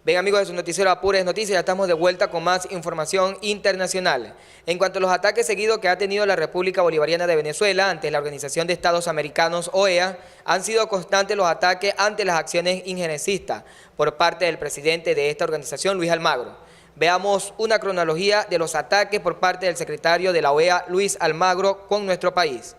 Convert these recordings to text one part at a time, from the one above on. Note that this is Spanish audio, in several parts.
Bien, amigos de su noticiero Apures Noticias, ya estamos de vuelta con más información internacional. En cuanto a los ataques seguidos que ha tenido la República Bolivariana de Venezuela ante la Organización de Estados Americanos, OEA, han sido constantes los ataques ante las acciones injerencistas por parte del presidente de esta organización, Luis Almagro. Veamos una cronología de los ataques por parte del secretario de la OEA, Luis Almagro, con nuestro país.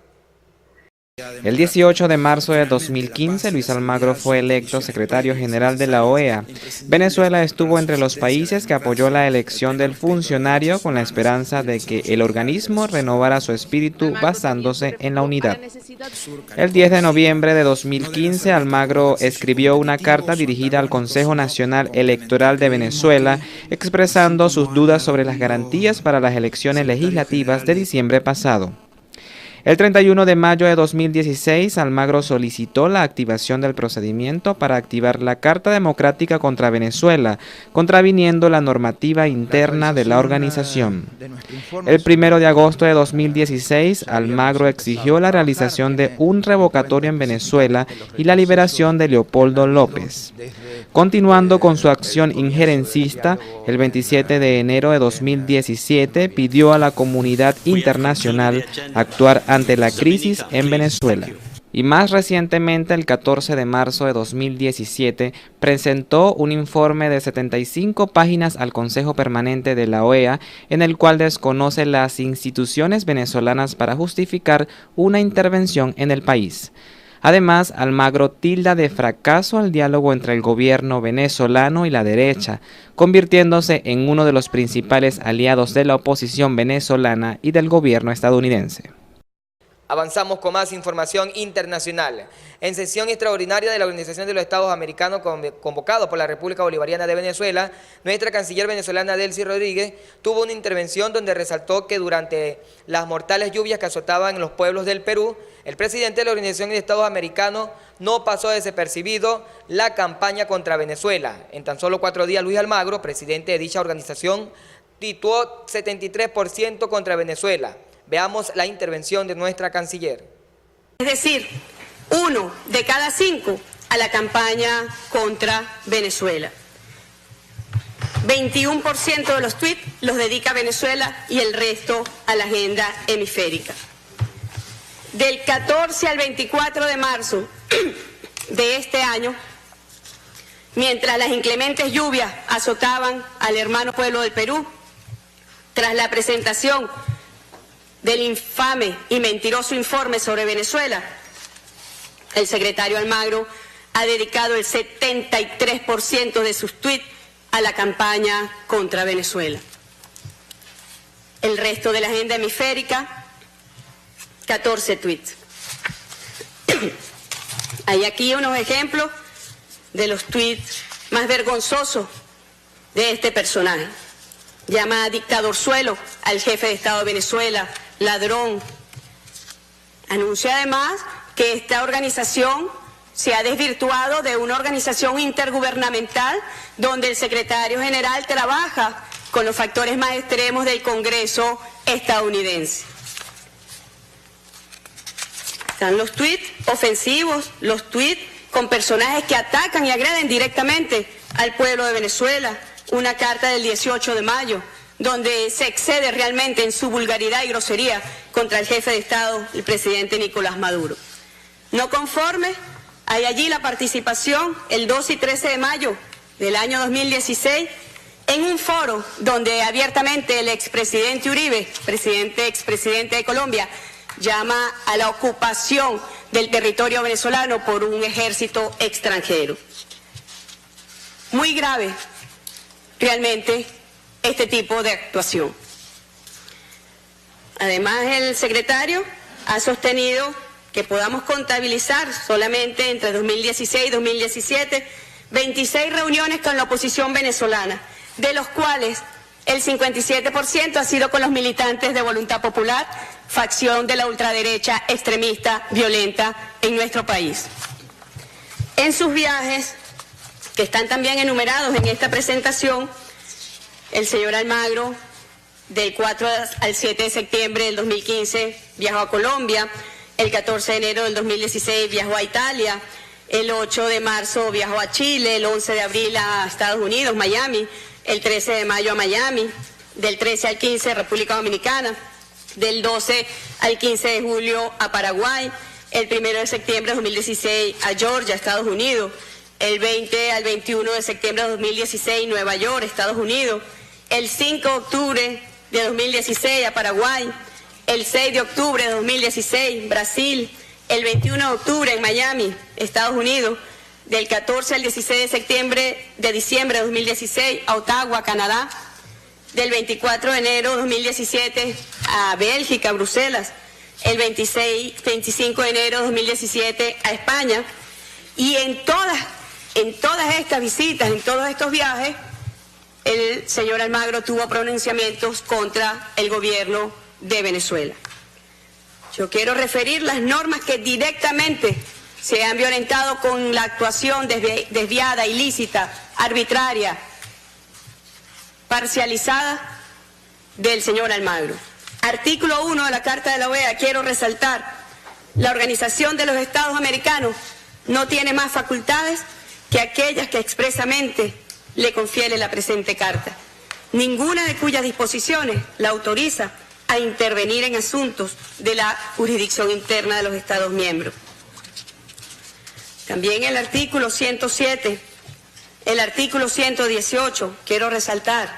El 18 de marzo de 2015, Luis Almagro fue electo secretario general de la OEA. Venezuela estuvo entre los países que apoyó la elección del funcionario con la esperanza de que el organismo renovara su espíritu basándose en la unidad. El 10 de noviembre de 2015, Almagro escribió una carta dirigida al Consejo Nacional Electoral de Venezuela, expresando sus dudas sobre las garantías para las elecciones legislativas de diciembre pasado. El 31 de mayo de 2016, Almagro solicitó la activación del procedimiento para activar la Carta Democrática contra Venezuela, contraviniendo la normativa interna de la organización. El 1 de agosto de 2016, Almagro exigió la realización de un revocatorio en Venezuela y la liberación de Leopoldo López. Continuando con su acción injerencista, el 27 de enero de 2017 pidió a la comunidad internacional actuar ante la crisis en Venezuela. Y más recientemente, el 14 de marzo de 2017, presentó un informe de 75 páginas al Consejo Permanente de la OEA, en el cual desconoce las instituciones venezolanas para justificar una intervención en el país. Además, Almagro tilda de fracaso al diálogo entre el gobierno venezolano y la derecha, convirtiéndose en uno de los principales aliados de la oposición venezolana y del gobierno estadounidense. Avanzamos con más información internacional. En sesión extraordinaria de la Organización de los Estados Americanos convocado por la República Bolivariana de Venezuela, nuestra canciller venezolana Delcy Rodríguez tuvo una intervención donde resaltó que durante las mortales lluvias que azotaban en los pueblos del Perú, el presidente de la Organización de Estados Americanos no pasó desapercibido la campaña contra Venezuela. En tan solo 4 días, Luis Almagro, presidente de dicha organización, tituó 73% contra Venezuela. Veamos la intervención de nuestra canciller. Es decir, 1 de cada 5 a la campaña contra Venezuela. 21% de los tweets los dedica a Venezuela y el resto a la agenda hemisférica. Del 14 al 24 de marzo de este año, mientras las inclementes lluvias azotaban al hermano pueblo del Perú, tras la presentación del infame y mentiroso informe sobre Venezuela, el secretario Almagro ha dedicado el 73% de sus tweets a la campaña contra Venezuela. El resto de la agenda hemisférica, 14 tweets. Hay aquí unos ejemplos de los tweets más vergonzosos de este personaje. Llama dictadorzuelo al jefe de Estado de Venezuela, ladrón. Anuncia además que esta organización se ha desvirtuado de una organización intergubernamental donde el secretario general trabaja con los factores más extremos del Congreso estadounidense. Están los tuits ofensivos, los tuits con personajes que atacan y agreden directamente al pueblo de Venezuela. Una carta del 18 de mayo, donde se excede realmente en su vulgaridad y grosería contra el jefe de Estado, el presidente Nicolás Maduro. No conforme, hay allí la participación el 12 y 13 de mayo del año 2016 en un foro donde abiertamente el expresidente Uribe, expresidente de Colombia, llama a la ocupación del territorio venezolano por un ejército extranjero. Muy grave realmente este tipo de actuación. Además, el secretario ha sostenido que podamos contabilizar solamente entre 2016 y 2017 26 reuniones con la oposición venezolana, de los cuales el 57% ha sido con los militantes de Voluntad Popular, facción de la ultraderecha extremista violenta en nuestro país. En sus viajes que están también enumerados en esta presentación. El señor Almagro, del 4 al 7 de septiembre del 2015, viajó a Colombia. El 14 de enero del 2016 viajó a Italia. El 8 de marzo viajó a Chile. El 11 de abril a Estados Unidos, Miami. El 13 de mayo a Miami. Del 13 al 15 República Dominicana. Del 12 al 15 de julio a Paraguay. El 1 de septiembre de 2016 a Georgia, Estados Unidos. El 20 al 21 de septiembre de 2016, Nueva York, Estados Unidos. El 5 de octubre de 2016 a Paraguay. El 6 de octubre de 2016, Brasil. El 21 de octubre en Miami, Estados Unidos. Del 14 al 16 de diciembre de 2016 a Ottawa, Canadá. Del 24 de enero de 2017 a Bélgica, Bruselas. El 25 de enero de 2017 a España. Y en todas estas visitas, en todos estos viajes, el señor Almagro tuvo pronunciamientos contra el gobierno de Venezuela. Yo quiero referir las normas que directamente se han violentado con la actuación desviada, ilícita, arbitraria, parcializada del señor Almagro. Artículo 1 de la Carta de la OEA, quiero resaltar, la Organización de los Estados Americanos no tiene más facultades que aquellas que expresamente le confiere la presente carta, ninguna de cuyas disposiciones la autoriza a intervenir en asuntos de la jurisdicción interna de los Estados miembros. También el artículo 107, el artículo 118, quiero resaltar,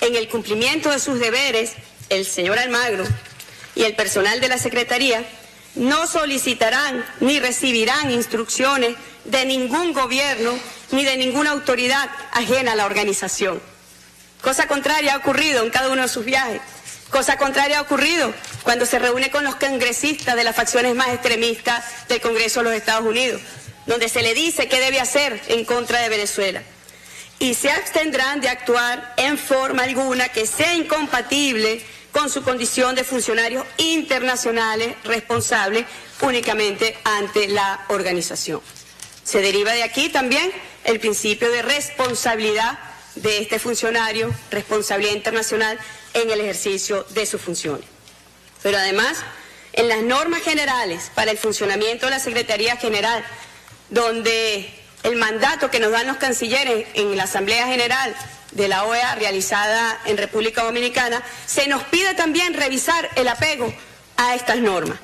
en el cumplimiento de sus deberes, el señor Almagro y el personal de la Secretaría no solicitarán ni recibirán instrucciones de ningún gobierno ni de ninguna autoridad ajena a la organización. Cosa contraria ha ocurrido en cada uno de sus viajes. Cosa contraria ha ocurrido cuando se reúne con los congresistas de las facciones más extremistas del Congreso de los Estados Unidos, donde se le dice qué debe hacer en contra de Venezuela. Y se abstendrán de actuar en forma alguna que sea incompatible con su condición de funcionarios internacionales responsables únicamente ante la organización. Se deriva de aquí también el principio de responsabilidad de este funcionario, responsabilidad internacional en el ejercicio de sus funciones. Pero además, en las normas generales para el funcionamiento de la Secretaría General, donde el mandato que nos dan los cancilleres en la Asamblea General de la OEA realizada en República Dominicana, se nos pide también revisar el apego a estas normas.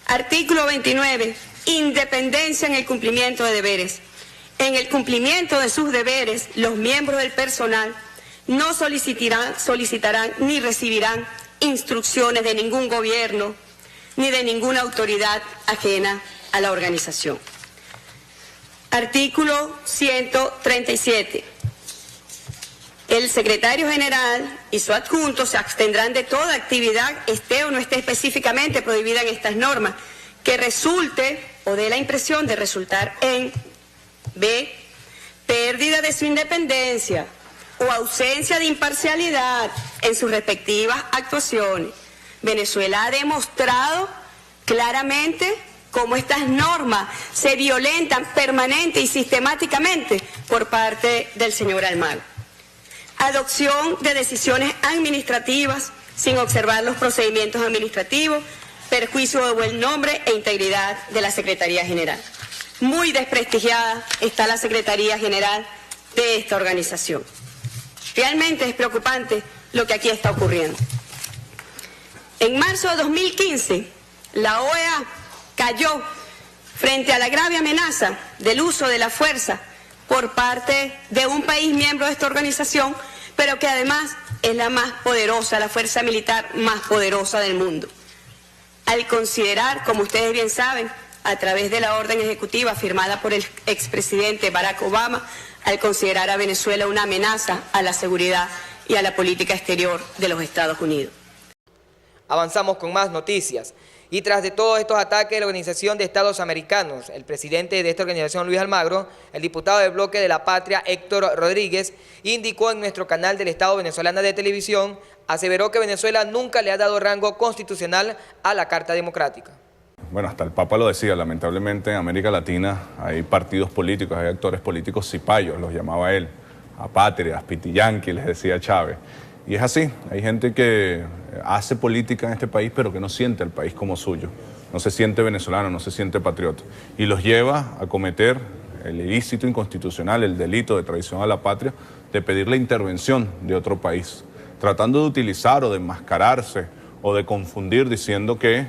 Artículo 29, independencia en el cumplimiento de deberes. En el cumplimiento de sus deberes, los miembros del personal no solicitarán ni recibirán instrucciones de ningún gobierno ni de ninguna autoridad ajena a la organización. Artículo 137. El secretario general y su adjunto se abstendrán de toda actividad, esté o no esté específicamente prohibida en estas normas, que resulte o dé la impresión de resultar en B. Pérdida de su independencia o ausencia de imparcialidad en sus respectivas actuaciones. Venezuela ha demostrado claramente cómo estas normas se violentan permanente y sistemáticamente por parte del señor Almagro. Adopción de decisiones administrativas sin observar los procedimientos administrativos, perjuicio de buen nombre e integridad de la Secretaría General. Muy desprestigiada está la Secretaría General de esta organización. Realmente es preocupante lo que aquí está ocurriendo. En marzo de 2015, la OEA cayó frente a la grave amenaza del uso de la fuerza por parte de un país miembro de esta organización, pero que además es la más poderosa, la fuerza militar más poderosa del mundo. Al considerar, como ustedes bien saben, a través de la orden ejecutiva firmada por el expresidente Barack Obama, al considerar a Venezuela una amenaza a la seguridad y a la política exterior de los Estados Unidos. Avanzamos con más noticias. Y tras de todos estos ataques de la Organización de Estados Americanos, el presidente de esta organización, Luis Almagro, el diputado del Bloque de la Patria, Héctor Rodríguez, indicó en nuestro canal del Estado Venezolana de Televisión, aseveró que Venezuela nunca le ha dado rango constitucional a la Carta Democrática. bueno, hasta el Papa lo decía, lamentablemente en América Latina hay partidos políticos, hay actores políticos cipayos, los llamaba él, apátridas, pitiyanqui, les decía Chávez. Y es así, hay gente que hace política en este país, pero que no siente el país como suyo, no se siente venezolano, no se siente patriota, y los lleva a cometer el ilícito inconstitucional, el delito de traición a la patria, de pedir la intervención de otro país, tratando de utilizar o de enmascararse o de confundir, diciendo que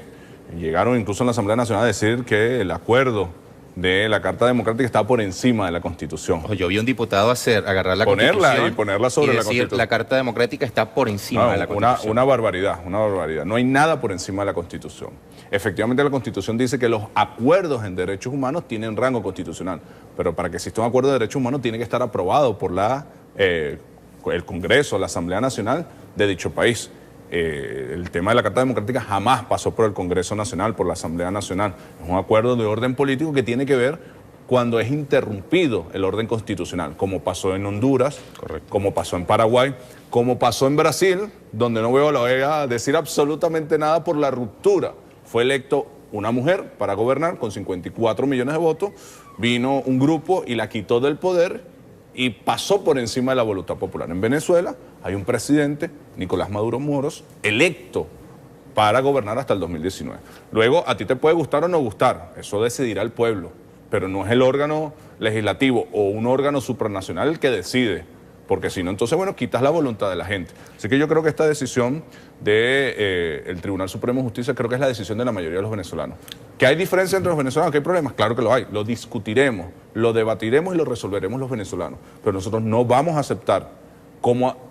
llegaron incluso en la Asamblea Nacional a decir que el acuerdo de la Carta Democrática está por encima de la Constitución. Ojo, yo vi un diputado agarrar la Constitución y ponerla sobre y la decir, Constitución. la Carta Democrática está por encima de la Constitución. Una barbaridad, una barbaridad. No hay nada por encima de la Constitución. Efectivamente, la Constitución dice que los acuerdos en derechos humanos tienen rango constitucional, pero para que exista un acuerdo de derechos humanos tiene que estar aprobado por el Congreso, la Asamblea Nacional de dicho país. El tema de la Carta Democrática jamás pasó por el Congreso Nacional, por la Asamblea Nacional. Es un acuerdo de orden político que tiene que ver cuando es interrumpido el orden constitucional, como pasó en Honduras, correcto, como pasó en Paraguay, como pasó en Brasil, donde no veo a la OEA decir absolutamente nada por la ruptura. Fue electo una mujer para gobernar con 54 millones de votos, vino un grupo y la quitó del poder y pasó por encima de la voluntad popular. En Venezuela hay un presidente, Nicolás Maduro Moros, electo para gobernar hasta el 2019. Luego, a ti te puede gustar o no gustar, eso decidirá el pueblo, pero no es el órgano legislativo o un órgano supranacional el que decide, porque si no, entonces, bueno, quitas la voluntad de la gente. Así que yo creo que esta decisión del Tribunal Supremo de Justicia creo que es la decisión de la mayoría de los venezolanos. ¿Que hay diferencia entre los venezolanos? ¿Que hay problemas? Claro que lo hay. Lo discutiremos, lo debatiremos y lo resolveremos los venezolanos. Pero nosotros no vamos a aceptar,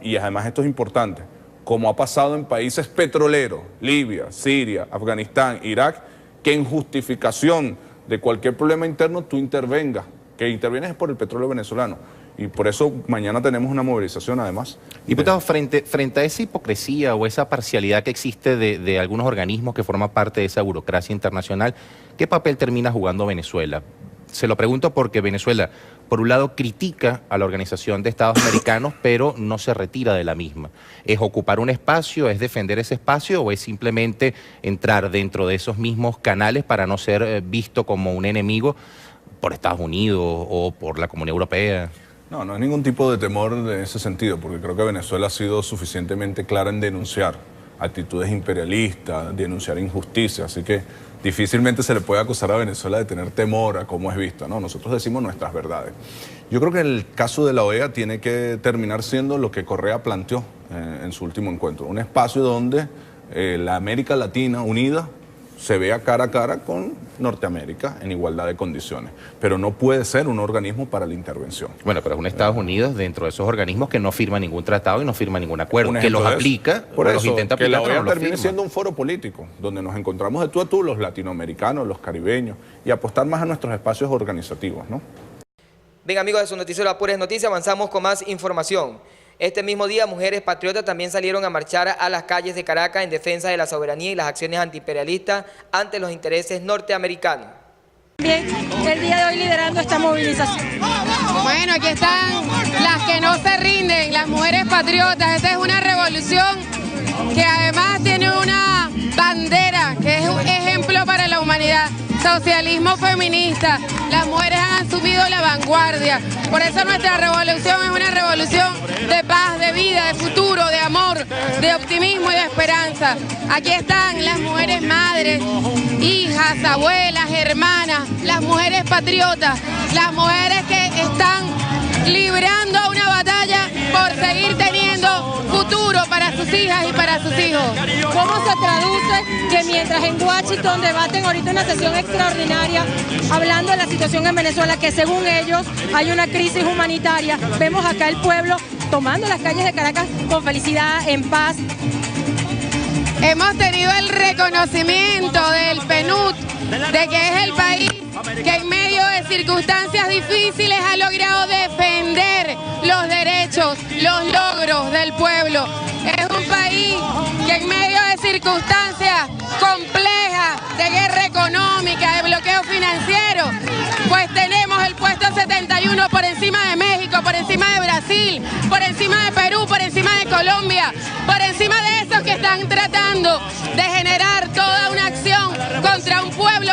y además esto es importante, como ha pasado en países petroleros, Libia, Siria, Afganistán, Irak, que en justificación de cualquier problema interno tú intervengas, que intervienes es por el petróleo venezolano. Y por eso mañana tenemos una movilización además. Diputado, frente a esa hipocresía o esa parcialidad que existe de algunos organismos que forman parte de esa burocracia internacional, ¿qué papel termina jugando Venezuela? Se lo pregunto porque Venezuela, por un lado, critica a la Organización de Estados Americanos, pero no se retira de la misma. ¿Es ocupar un espacio, es defender ese espacio o es simplemente entrar dentro de esos mismos canales para no ser visto como un enemigo por Estados Unidos o por la Comunidad Europea? No, no hay ningún tipo de temor en ese sentido, porque creo que Venezuela ha sido suficientemente clara en denunciar actitudes imperialistas, denunciar injusticias, así que difícilmente se le puede acusar a Venezuela de tener temor a cómo es visto, ¿no? Nosotros decimos nuestras verdades. Yo creo que el caso de la OEA tiene que terminar siendo lo que Correa planteó en su último encuentro, un espacio donde la América Latina unida se vea cara a cara con Norteamérica en igualdad de condiciones, pero no puede ser un organismo para la intervención. Bueno, pero es un Estados Unidos dentro de esos organismos que no firma ningún tratado y no firma ningún acuerdo, que los aplica, por eso, los intenta aplicar, que la OEA pero no termine siendo un foro político, donde nos encontramos de tú a tú, los latinoamericanos, los caribeños, y apostar más a nuestros espacios organizativos, ¿no? Bien, amigos de su noticiero La Pura Noticia, avanzamos con más información. Este mismo día, mujeres patriotas también salieron a marchar a las calles de Caracas en defensa de la soberanía y las acciones antiimperialistas ante los intereses norteamericanos. Bien, el día de hoy liderando esta movilización. Bueno, aquí están las que no se rinden, las mujeres patriotas. Esta es una revolución que además tiene una bandera que es un ejemplo para la humanidad. Socialismo feminista, las mujeres han asumido la vanguardia, por eso nuestra revolución es una revolución de paz, de vida, de futuro, de amor, de optimismo y de esperanza. Aquí están las mujeres madres, hijas, abuelas, hermanas, las mujeres patriotas, las mujeres que están librando una batalla por seguir teniendo futuro para sus hijas y para sus hijos. ¿Cómo se traduce que mientras en Washington debaten ahorita una sesión extraordinaria hablando de la situación en Venezuela, que según ellos hay una crisis humanitaria, vemos acá el pueblo tomando las calles de Caracas con felicidad, en paz? Hemos tenido el reconocimiento del PNUD de que es el país que en medio de circunstancias difíciles ha logrado defender los derechos, los logros del pueblo. Es un país que en medio de circunstancias complejas, de guerra económica, de bloqueo financiero, pues tenemos el puesto 71 por encima de México, por encima de Brasil, por encima de Perú, por encima de Colombia, por encima de esos que están tratando de generar toda una acción contra un pueblo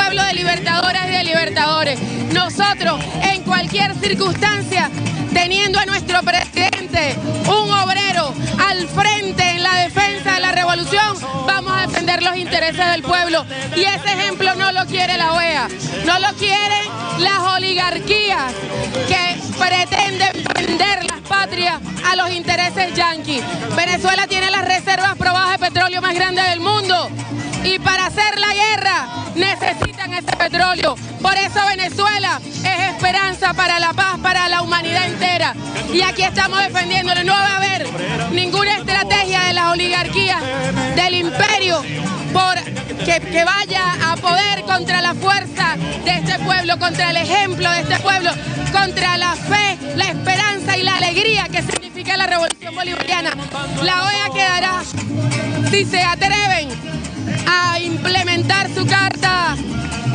pueblo de libertadoras y de libertadores. Nosotros, en cualquier circunstancia, teniendo a nuestro presidente, un obrero, al frente en la defensa de la revolución, vamos a defender los intereses del pueblo. Y ese ejemplo no lo quiere la OEA, no lo quieren las oligarquías que pretenden vender las patrias a los intereses yanquis. Venezuela tiene las reservas probadas de petróleo más grandes del mundo y para hacer la guerra necesitan ese petróleo. Por eso Venezuela es esperanza para la paz, para la humanidad entera. Y aquí estamos defendiéndolo. No va a haber ninguna estrategia de las oligarquías, del imperio, que vaya a poder contra la fuerza de este pueblo, contra el ejemplo de este pueblo, contra la fe, la esperanza y la alegría que significa la revolución bolivariana. La OEA quedará, si se atreven a implementar su carta,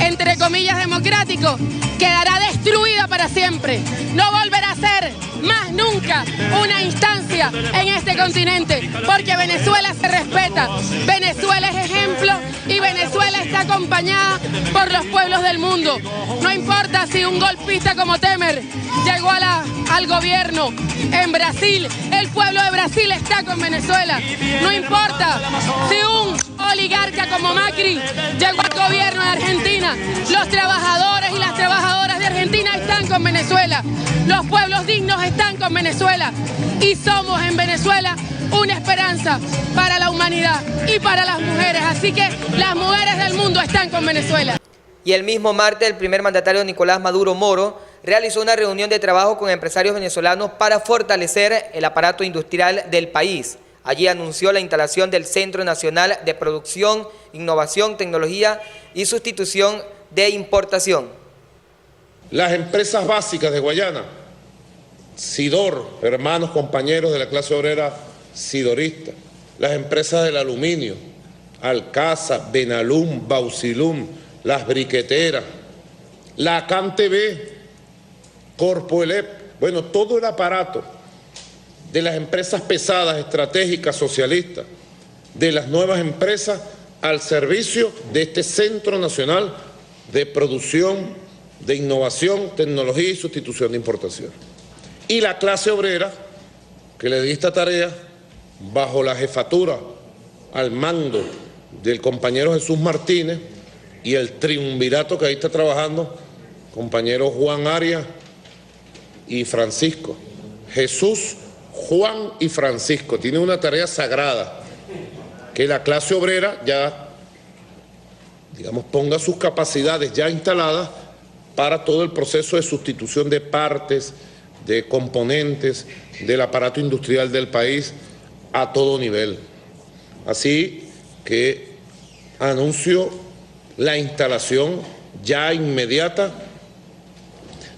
entre comillas, democrático, quedará destruida para siempre. No volverá a ser más nunca una instancia en este continente, porque Venezuela se respeta, Venezuela es ejemplo y Venezuela está acompañada por los pueblos del mundo. No importa si un golpista como Temer llegó al gobierno en Brasil, el pueblo de Brasil está con Venezuela. No importa si un oligarca como Macri llegó al gobierno de Argentina, los trabajadores y las trabajadoras de Argentina están con Venezuela, los pueblos dignos están con Venezuela y somos en Venezuela una esperanza para la humanidad y para las mujeres, así que las mujeres del mundo están con Venezuela. Y el mismo martes, el primer mandatario Nicolás Maduro Moro realizó una reunión de trabajo con empresarios venezolanos para fortalecer el aparato industrial del país. Allí anunció la instalación del Centro Nacional de Producción, Innovación, Tecnología y Sustitución de Importación. Las empresas básicas de Guayana, Sidor, hermanos, compañeros de la clase obrera sidorista, las empresas del aluminio, Alcasa, Benalum, Bausilum, las briqueteras, la CanTV, Corpoelep, bueno, todo el aparato de las empresas pesadas, estratégicas, socialistas, de las nuevas empresas al servicio de este Centro Nacional de Producción, de Innovación, Tecnología y Sustitución de Importación. Y la clase obrera, que le di esta tarea, bajo la jefatura, al mando del compañero Jesús Martínez y el triunvirato que ahí está trabajando, compañero Juan Arias y Francisco. Jesús, Juan y Francisco, tiene una tarea sagrada, que la clase obrera ya, digamos, ponga sus capacidades ya instaladas para todo el proceso de sustitución de partes, de componentes del aparato industrial del país a todo nivel. Así que anuncio la instalación ya inmediata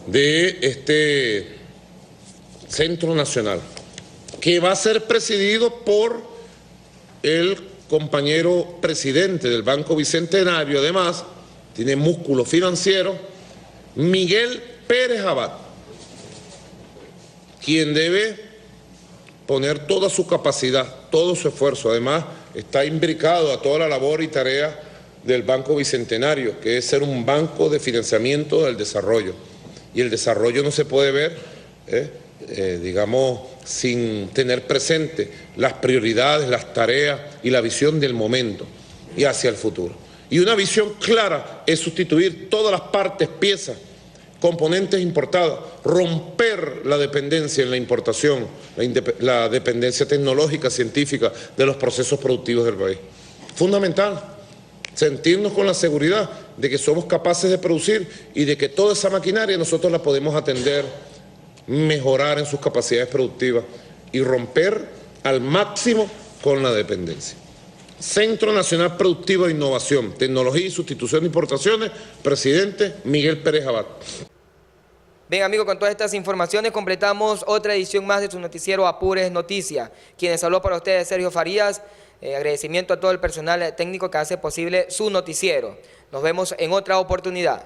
de este Centro Nacional, que va a ser presidido por el compañero presidente del Banco Bicentenario, además, tiene músculo financiero, Miguel Pérez Abad, quien debe poner toda su capacidad, todo su esfuerzo. Además, está imbricado a toda la labor y tarea del Banco Bicentenario, que es ser un banco de financiamiento del desarrollo. Y el desarrollo no se puede ver, digamos, sin tener presente las prioridades, las tareas y la visión del momento y hacia el futuro. Y una visión clara es sustituir todas las partes, piezas, componentes importadas, romper la dependencia en la importación, la dependencia tecnológica, científica de los procesos productivos del país. Fundamental, sentirnos con la seguridad de que somos capaces de producir y de que toda esa maquinaria nosotros la podemos atender, mejorar en sus capacidades productivas y romper al máximo con la dependencia. Centro Nacional Productivo de Innovación, Tecnología y Sustitución de Importaciones, presidente Miguel Pérez Abad. Bien, amigos, con todas estas informaciones completamos otra edición más de su noticiero Apures Noticias. Quienes habló para ustedes, Sergio Farías. Agradecimiento a todo el personal técnico que hace posible su noticiero. Nos vemos en otra oportunidad.